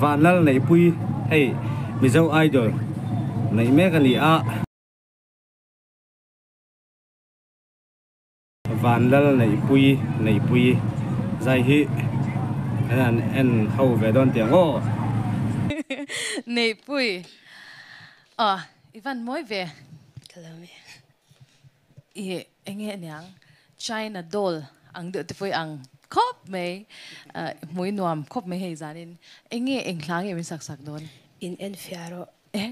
van lal nei pui hey mizo idol nei me ka ni a van lal nei pui zai hi en ho ve don tiang o nei pui Ivan moi ve kalami enge nyang China doll ang de te foi ang khop mai moi nuam khop mai hei zanin enge englang e min sak don in en fiaro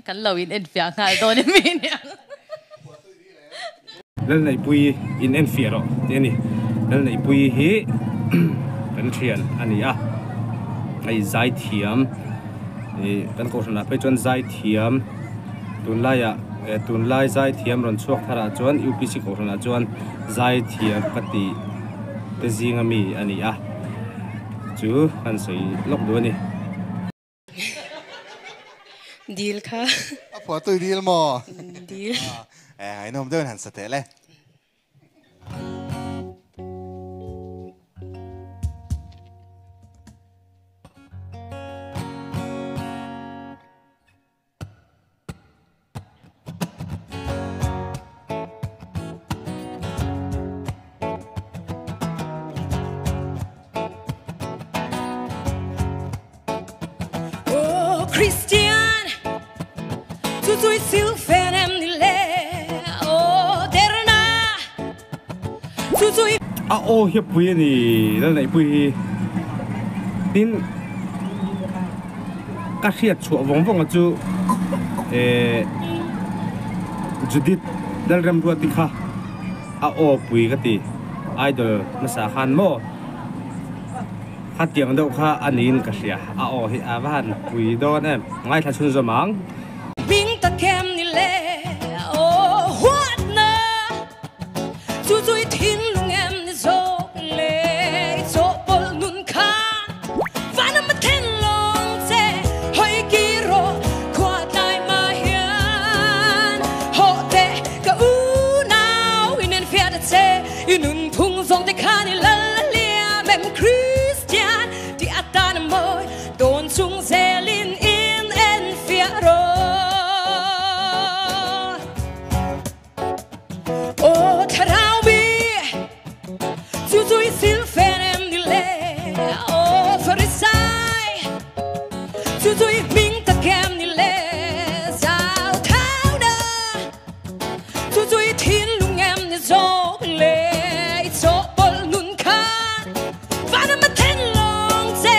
kan lo in en fia ngal don mi nyang lal nei pui in en fiaro te ni lal nei pui hi kan thian ani a ai zai thiam kan ko na pe chon zai thiam tun lai zai thiam ron chuak thara chuan UPC ko na chuan zai thiam kati te zinga mi ani a chu kan sei lok do ni deal kha apo tu deal mo deal ai nom don han sa te le Christian tu tu sil fenem nile oh derna tu tu a o hiệp pui ni lal nei pui tin ka khiat chu vong chu Judith dal ram ruat tikha a o pui ka ti idol masa khan mo tiang đâu kha anin ka sia a o hi avan pui don em ngai tha chun zamang bing ta kem ni le oh what na tu tu thin lung em ni zo le zo pol nun khan vana ma ten long se hoi ki ro kwa dai ma hian ho te ka u now in en fiat se in un phung zong te khan ni la lia mem Don chung zelin in en fiaro O tarawi Tu tu sil fenem dile O farisai Tu tu ming ta kem dile Zao tao da Tu tu tin lung em ni zo le Zo bol nun kan Vana ma ten long se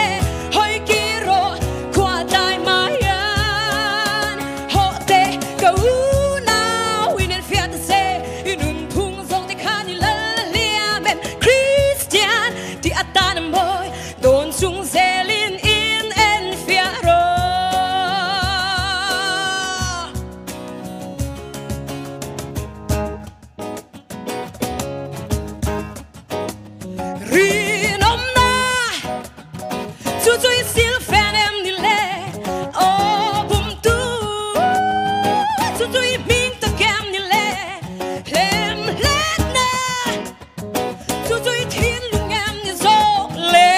chung zelin in en fiaro rinom na tu tu sil fenem ni le o bum tu tu tu ming ta kem ni le lem let na tu tu thin lung em ni zo le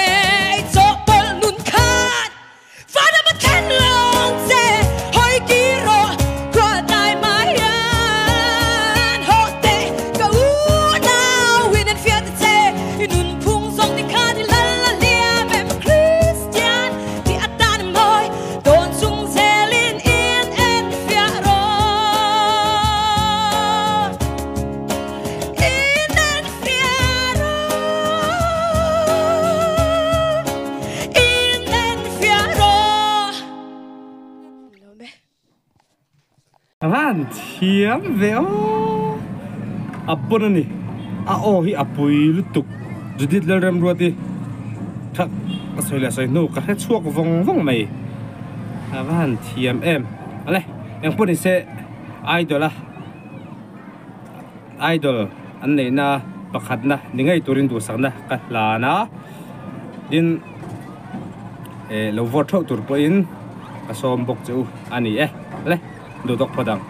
van thiam ve o apon ni a o hi apui lutuk Judith lal ram ruati thak asoi la soi no ka he chuak vong mai van thiam em ale yang pun se idol an nei na pakhat na ningai turin du sakna ka la na in lo vot tho tur po in ka som bok chu ani le do dok phodang